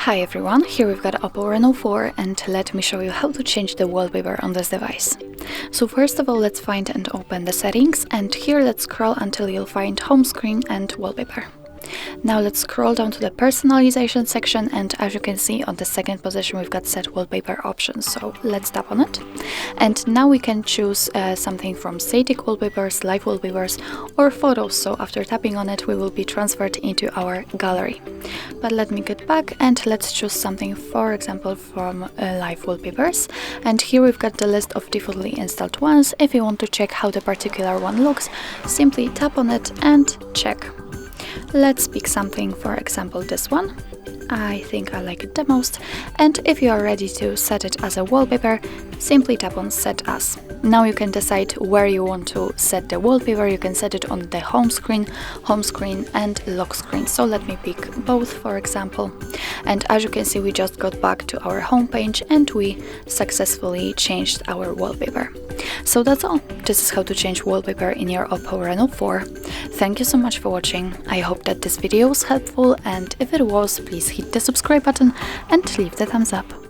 Hi everyone, here we've got OPPO Reno4 and let me show you how to change the wallpaper on this device. So first of all, let's find and open the settings, and here let's scroll until you'll find home screen and wallpaper. Now let's scroll down to the personalization section, and as you can see on the second position we've got set wallpaper options, so let's tap on it. And now we can choose something from static wallpapers, live wallpapers or photos, so after tapping on it we will be transferred into our gallery. But let me get back and let's choose something, for example from live wallpapers, and here we've got the list of defaultly installed ones. If you want to check how the particular one looks, simply tap on it and check. Let's pick something, for example this one. I think I like it the most, and if you are ready to set it as a wallpaper, simply tap on Set As. Now you can decide where you want to set the wallpaper. You can set it on the home screen and lock screen. So let me pick both, for example. And as you can see, we just got back to our home page and we successfully changed our wallpaper. So that's all. This is how to change wallpaper in your OPPO Reno4. Thank you so much for watching. I hope that this video was helpful, and if it was, please hit the subscribe button and leave the thumbs up.